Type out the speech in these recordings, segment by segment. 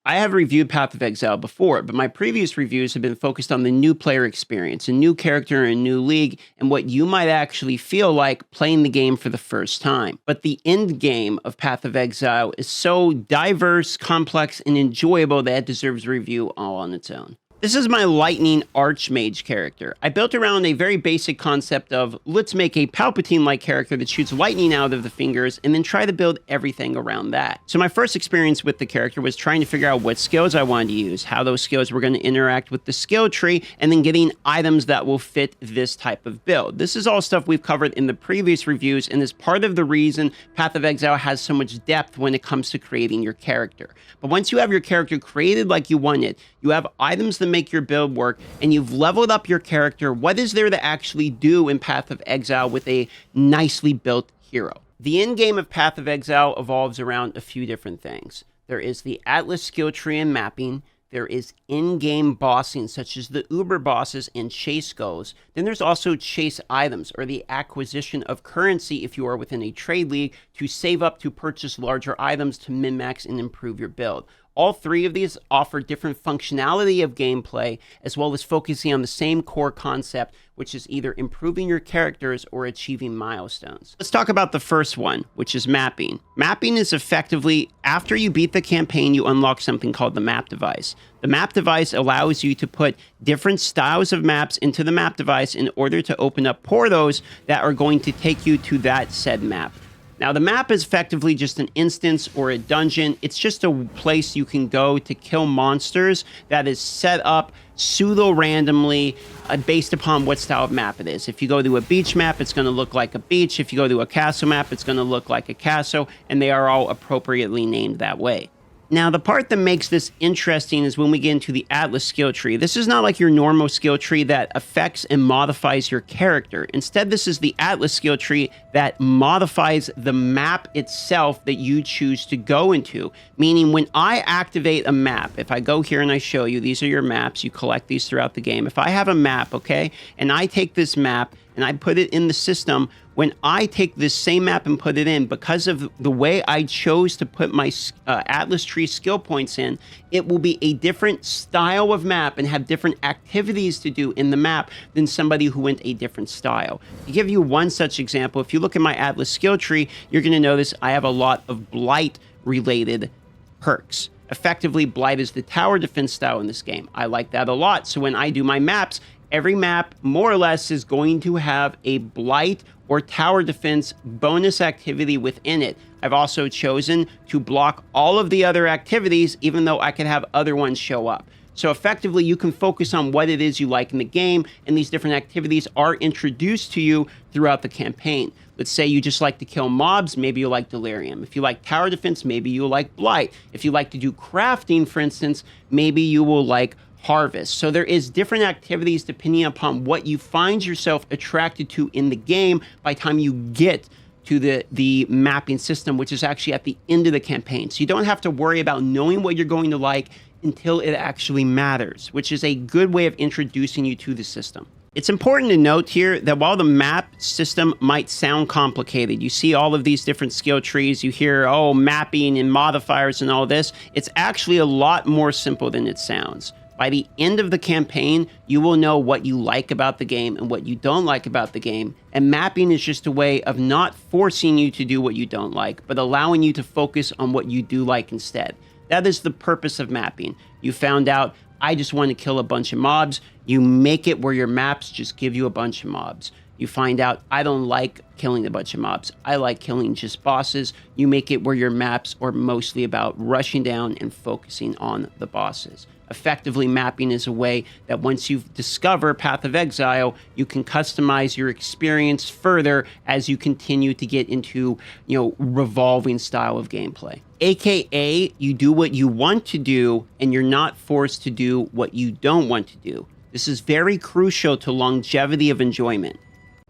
I have reviewed Path of Exile before, but my previous reviews have been focused on the new player experience, a new character in a new league, and what you might actually feel like playing the game for the first time. But the end game of Path of Exile is so diverse, complex, and enjoyable that it deserves a review all on its own. This is my Lightning Archmage character. I built around a very basic concept of, let's make a Palpatine-like character that shoots lightning out of the fingers, and then try to build everything around that. So my first experience with the character was trying to figure out what skills I wanted to use, how those skills were going to interact with the skill tree, and then getting items that will fit this type of build. This is all stuff we've covered in the previous reviews, and is part of the reason Path of Exile has so much depth when it comes to creating your character. But once you have your character created like you want it, you have items that make your build work, and you've leveled up your character, what is there to actually do in Path of Exile with a nicely built hero? The end game of Path of Exile evolves around a few different things. There is the Atlas skill tree and mapping. There is in-game bossing, such as the Uber bosses and chase goals. Then there's also chase items, or the acquisition of currency if you are within a trade league, to save up to purchase larger items to min-max and improve your build. All three of these offer different functionality of gameplay, as well as focusing on the same core concept, which is either improving your characters or achieving milestones. Let's talk about the first one, which is mapping. Mapping is effectively, after you beat the campaign, you unlock something called the map device. The map device allows you to put different styles of maps into the map device in order to open up portals that are going to take you to that said map. Now, the map is effectively just an instance or a dungeon. It's just a place you can go to kill monsters that is set up pseudo-randomly based upon what style of map it is. If you go to a beach map, it's going to look like a beach. If you go to a castle map, it's going to look like a castle, and they are all appropriately named that way. Now, the part that makes this interesting is when we get into the Atlas skill tree. This is not like your normal skill tree that affects and modifies your character. Instead, this is the Atlas skill tree that modifies the map itself that you choose to go into. Meaning, when I activate a map, if I go here and I show you, these are your maps, you collect these throughout the game. If I have a map, okay, and I take this map and I put it in the system, when I take this same map and put it in, because of the way I chose to put my Atlas tree skill points in, it will be a different style of map and have different activities to do in the map than somebody who went a different style. To give you one such example, if you look at my Atlas skill tree, you're going to notice I have a lot of blight-related perks. Effectively, blight is the tower defense style in this game. I like that a lot. So when I do my maps, every map, more or less, is going to have a blight or tower defense bonus activity within it. I've also chosen to block all of the other activities, even though I could have other ones show up. So effectively, you can focus on what it is you like in the game, and these different activities are introduced to you throughout the campaign. Let's say you just like to kill mobs, maybe you like Delirium. If you like tower defense, maybe you like Blight. If you like to do crafting, for instance, maybe you will like Harvest. So there is different activities depending upon what you find yourself attracted to in the game by the time you get to the mapping system, which is actually at the end of the campaign. So you don't have to worry about knowing what you're going to like until it actually matters, which is a good way of introducing you to the system. It's important to note here that while the map system might sound complicated, you see all of these different skill trees, you hear, oh, mapping and modifiers and all this, it's actually a lot more simple than it sounds. By the end of the campaign, you will know what you like about the game and what you don't like about the game. And mapping is just a way of not forcing you to do what you don't like, but allowing you to focus on what you do like instead. That is the purpose of mapping. You found out, I just want to kill a bunch of mobs. You make it where your maps just give you a bunch of mobs. You find out, I don't like killing a bunch of mobs. I like killing just bosses. You make it where your maps are mostly about rushing down and focusing on the bosses. Effectively, mapping is a way that once you discover Path of Exile, you can customize your experience further as you continue to get into, revolving style of gameplay. AKA, you do what you want to do, and you're not forced to do what you don't want to do. This is very crucial to longevity of enjoyment.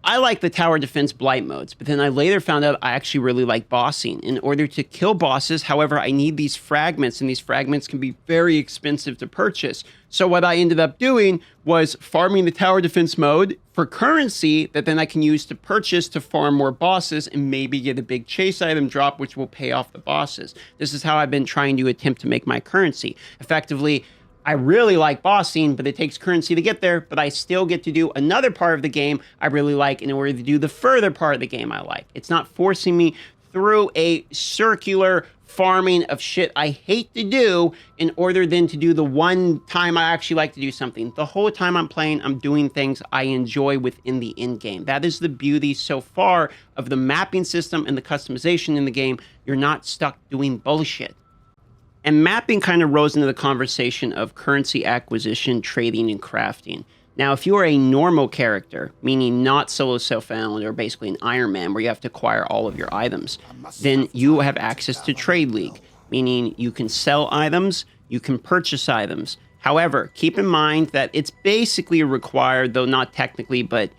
I like the tower defense blight modes, but then I later found out I actually really like bossing. In order to kill bosses, however, I need these fragments, and these fragments can be very expensive to purchase. So what I ended up doing was farming the tower defense mode for currency that then I can use to purchase to farm more bosses and maybe get a big chase item drop, which will pay off the bosses. This is how I've been trying to attempt to make my currency. Effectively, I really like bossing, but it takes currency to get there, but I still get to do another part of the game I really like in order to do the further part of the game I like. It's not forcing me through a circular farming of shit I hate to do in order then to do the one time I actually like to do something. The whole time I'm playing, I'm doing things I enjoy within the end game. That is the beauty so far of the mapping system and the customization in the game. You're not stuck doing bullshit. And mapping kind of rose into the conversation of currency acquisition, trading, and crafting. Now, if you are a normal character, meaning not solo self-found or basically an Iron Man where you have to acquire all of your items, then you have access to Trade League, meaning you can sell items, you can purchase items. However, keep in mind that it's basically required, though not technically, but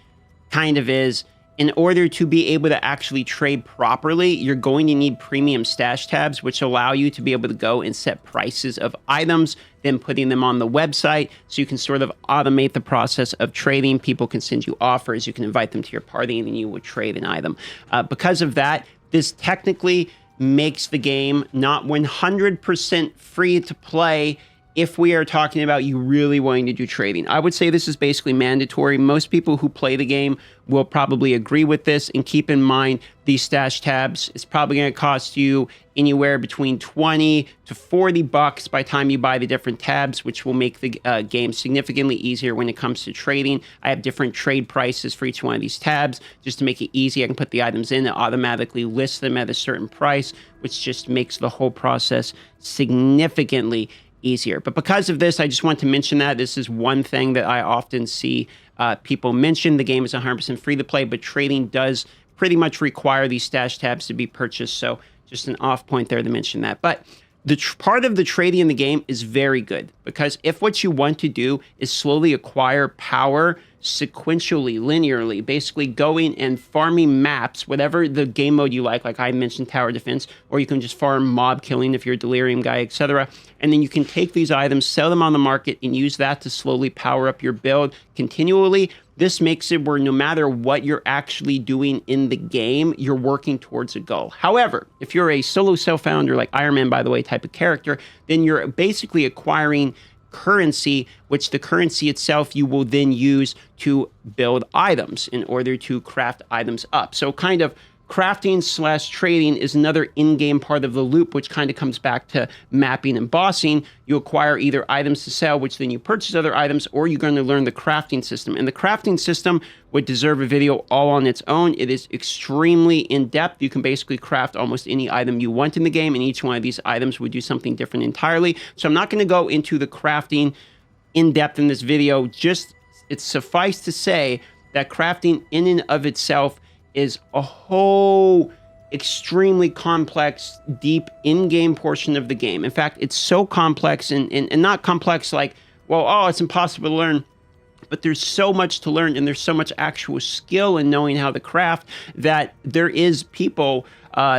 kind of is, in order to be able to actually trade properly, you're going to need premium stash tabs, which allow you to be able to go and set prices of items, then putting them on the website so you can sort of automate the process of trading. People can send you offers, you can invite them to your party, and then you would trade an item. Because of that, this technically makes the game not 100% free to play if we are talking about you really wanting to do trading. I would say this is basically mandatory. Most people who play the game will probably agree with this, and keep in mind these stash tabs, it's probably going to cost you anywhere between 20 to 40 bucks by the time you buy the different tabs, which will make the game significantly easier when it comes to trading. I have different trade prices for each one of these tabs just to make it easy. I can put the items in and automatically list them at a certain price, which just makes the whole process significantly easier. But because of this, I just want to mention that this is one thing that I often see people mention. The game is 100% free to play, but trading does pretty much require these stash tabs to be purchased. So just an off point there to mention that. But the part of the trading in the game is very good, because if what you want to do is slowly acquire power sequentially, linearly, basically going and farming maps, whatever the game mode you like I mentioned tower defense, or you can just farm mob killing if you're a delirium guy, etc. And then you can take these items, sell them on the market, and use that to slowly power up your build continually. This makes it where no matter what you're actually doing in the game, you're working towards a goal. However, if you're a solo self-found or like Iron Man, by the way, type of character, then you're basically acquiring currency, which the currency itself you will then use to build items in order to craft items up. So kind of crafting / trading is another in-game part of the loop, which kind of comes back to mapping and bossing. You acquire either items to sell, which then you purchase other items, or you're going to learn the crafting system. And the crafting system would deserve a video all on its own. It is extremely in-depth. You can basically craft almost any item you want in the game, and each one of these items would do something different entirely. So I'm not going to go into the crafting in depth in this video. Just it's suffice to say that crafting in and of itself is a whole extremely complex, deep in-game portion of the game. In fact, it's so complex and not complex like, well, oh, it's impossible to learn. But there's so much to learn, and there's so much actual skill in knowing how to craft that there is people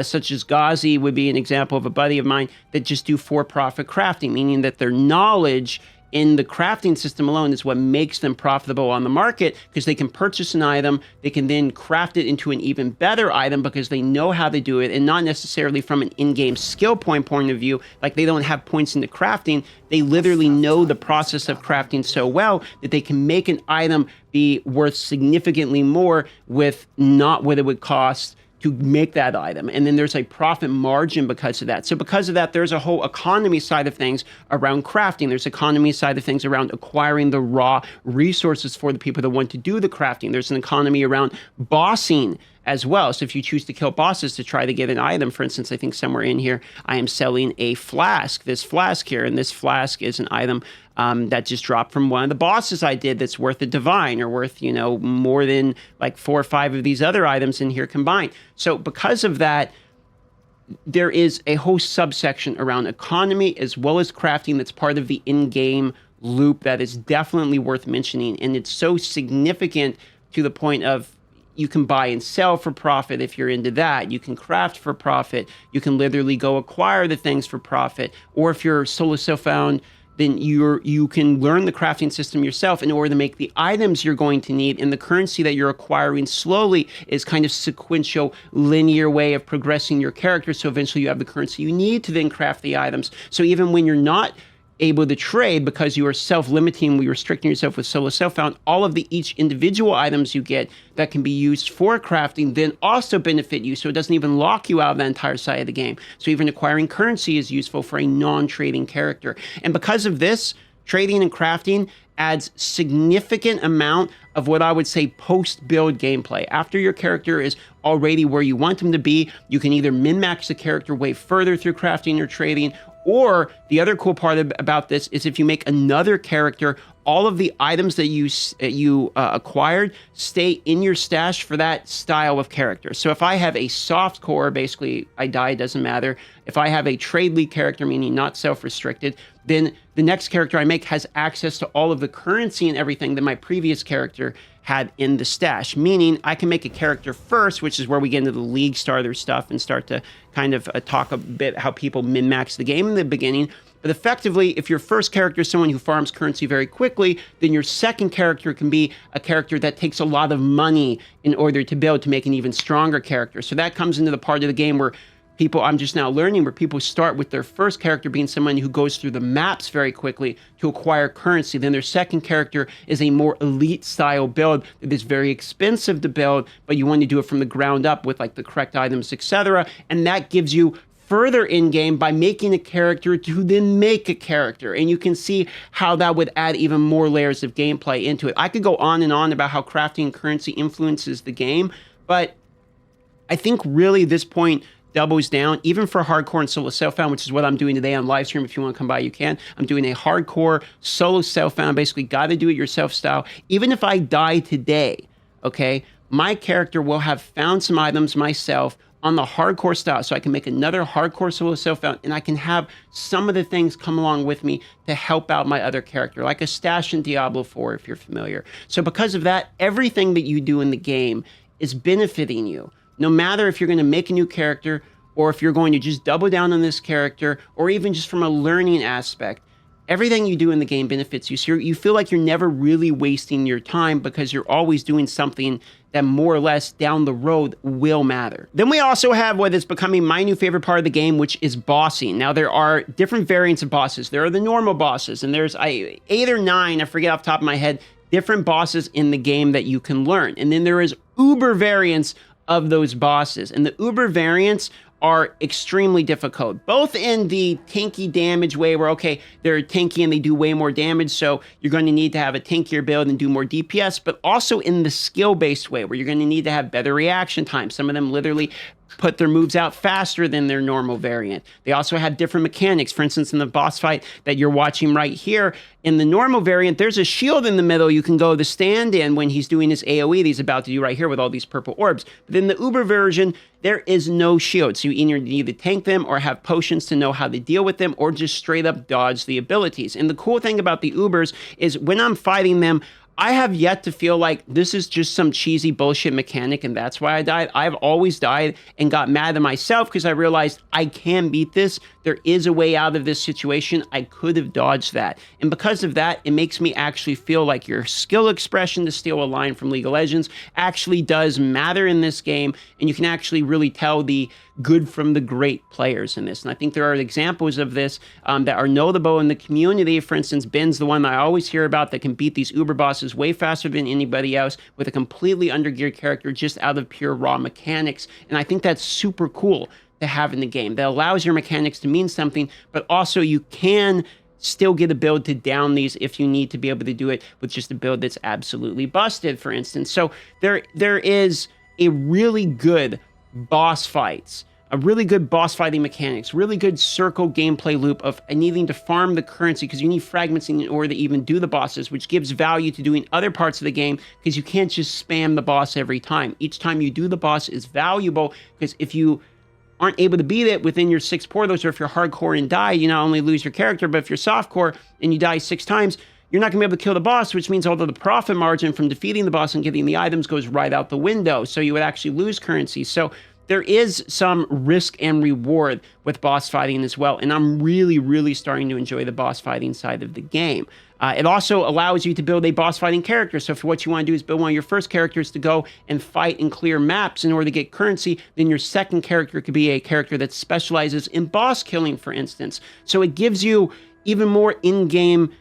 such as Ghazi would be an example of a buddy of mine that just do for-profit crafting, meaning that their knowledge in the crafting system alone is what makes them profitable on the market, because they can purchase an item, they can then craft it into an even better item because they know how to do it, and not necessarily from an in-game skill point of view, like they don't have points into crafting. They literally know the process of crafting so well that they can make an item be worth significantly more with not what it would cost to make that item. And then there's a profit margin because of that. So because of that, there's a whole economy side of things around crafting. There's economy side of things around acquiring the raw resources for the people that want to do the crafting. There's an economy around bossing as well. So if you choose to kill bosses to try to get an item, for instance, I think somewhere in here, I am selling a flask, this flask here, and this flask is an item that just dropped from one of the bosses I did that's worth a divine, or worth, you know, more than like 4 or 5 of these other items in here combined. So because of that, there is a whole subsection around economy as well as crafting that's part of the in-game loop that is definitely worth mentioning. And it's so significant to the point of, You can buy and sell for profit if you're into that. You can craft for profit. You can literally go acquire the things for profit. Or if you're solo self-found, then you can learn the crafting system yourself in order to make the items you're going to need. And the currency that you're acquiring slowly is kind of sequential, linear way of progressing your character. So eventually you have the currency you need to then craft the items. So even when you're not able to trade because you are self-limiting, you're restricting yourself with solo self-found, all of the each individual items you get that can be used for crafting then also benefit you, so it doesn't even lock you out of the entire side of the game. So even acquiring currency is useful for a non-trading character. And because of this, trading and crafting adds significant amount of what I would say post-build gameplay. After your character is already where you want them to be, you can either min-max the character way further through crafting or trading, or the other cool part about this is if you make another character, all of the items that you acquired stay in your stash for that style of character. So if I have a soft core, basically I die, doesn't matter. If I have a trade league character, meaning not self-restricted, then the next character I make has access to all of the currency and everything that my previous character had in the stash, meaning I can make a character first, which is where we get into the league starter stuff and start to kind of talk a bit how people min-max the game in the beginning. But effectively, if your first character is someone who farms currency very quickly, then your second character can be a character that takes a lot of money in order to build to make an even stronger character. So that comes into the part of the game where people, I'm just now learning, where people start with their first character being someone who goes through the maps very quickly to acquire currency. Then their second character is a more elite style build that is very expensive to build, but you want to do it from the ground up with like the correct items, etc. And that gives you further in-game by making a character to then make a character. And you can see how that would add even more layers of gameplay into it. I could go on and on about how crafting currency influences the game, but I think really this point doubles down, even for hardcore and solo self-found, which is what I'm doing today on live stream. If you want to come by, you can. I'm doing a hardcore solo self-found, basically got to do it yourself style. Even if I die today, okay, my character will have found some items myself on the hardcore style, so I can make another hardcore solo self-found, and I can have some of the things come along with me to help out my other character, like a stash in Diablo 4, if you're familiar. So because of that, everything that you do in the game is benefiting you. No matter if you're going to make a new character or if you're going to just double down on this character, or even just from a learning aspect, everything you do in the game benefits you. So you feel like you're never really wasting your time because you're always doing something that more or less down the road will matter. Then we also have what is becoming my new favorite part of the game, which is bossing. Now there are different variants of bosses. There are the normal bosses, and there's 8 or 9, I forget off the top of my head, different bosses in the game that you can learn. And then there is uber variants of those bosses. And the uber variants are extremely difficult, both in the tanky damage way where, okay, they're tanky and they do way more damage, so you're going to need to have a tankier build and do more DPS, but also in the skill-based way where you're going to need to have better reaction time. Some of them literally put their moves out faster than their normal variant. They also have different mechanics. For instance, in the boss fight that you're watching right here, in the normal variant, there's a shield in the middle you can go to stand in when he's doing his AoE that he's about to do right here with all these purple orbs. But in the Uber version, there is no shield. So you either need to tank them or have potions to know how to deal with them, or just straight up dodge the abilities. And the cool thing about the Ubers is when I'm fighting them, I have yet to feel like this is just some cheesy bullshit mechanic and that's why I died. I've always died and got mad at myself because I realized I can beat this. There is a way out of this situation. I could have dodged that. And because of that, it makes me actually feel like your skill expression, to steal a line from League of Legends, actually does matter in this game. And you can actually really tell the good from the great players in this. And I think there are examples of this that are notable in the community. For instance, Ben's the one I always hear about that can beat these Uber bosses way faster than anybody else with a completely undergeared character just out of pure raw mechanics. And I think that's super cool to have in the game. That allows your mechanics to mean something, but also you can still get a build to down these if you need to be able to do it with just a build that's absolutely busted, for instance. So there is a really good boss fights, a really good boss fighting mechanics, really good circle gameplay loop of needing to farm the currency because you need fragments in order to even do the bosses, which gives value to doing other parts of the game because you can't just spam the boss every time. Each time you do the boss is valuable because if you aren't able to beat it within your 6 portals, or if you're hardcore and die, you not only lose your character, but if you're softcore and you die 6 times, you're not going to be able to kill the boss, which means all of the profit margin from defeating the boss and getting the items goes right out the window. So you would actually lose currency. So there is some risk and reward with boss fighting as well. And I'm really, really starting to enjoy the boss fighting side of the game. It also allows you to build a boss fighting character. So if what you want to do is build one of your first characters to go and fight and clear maps in order to get currency, then your second character could be a character that specializes in boss killing, for instance. So it gives you even more in-game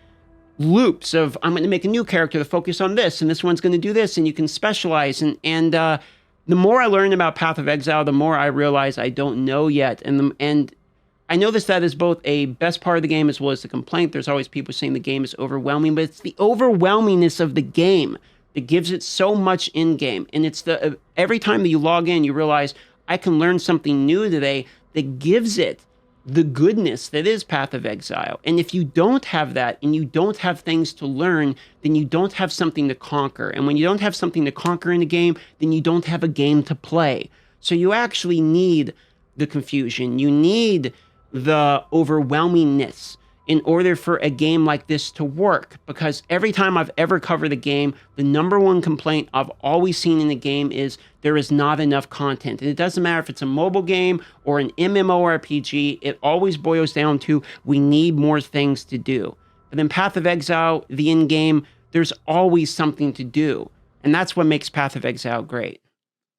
loops of, I'm going to make a new character to focus on this, and this one's going to do this, and you can specialize. And the more I learn about Path of Exile, the more I realize I don't know yet. And I noticed that is both a best part of the game as well as the complaint. There's always people saying the game is overwhelming, but it's the overwhelmingness of the game that gives it so much in-game. And it's the every time that you log in, you realize I can learn something new today that gives it the goodness that is Path of Exile. And if you don't have that and you don't have things to learn, then you don't have something to conquer. And when you don't have something to conquer in a game, then you don't have a game to play. So you actually need the confusion. You need the overwhelmingness in order for a game like this to work. Because every time I've ever covered a game, the number one complaint I've always seen in the game is there is not enough content. And it doesn't matter if it's a mobile game or an MMORPG, it always boils down to we need more things to do. But in Path of Exile, the in-game, there's always something to do. And that's what makes Path of Exile great.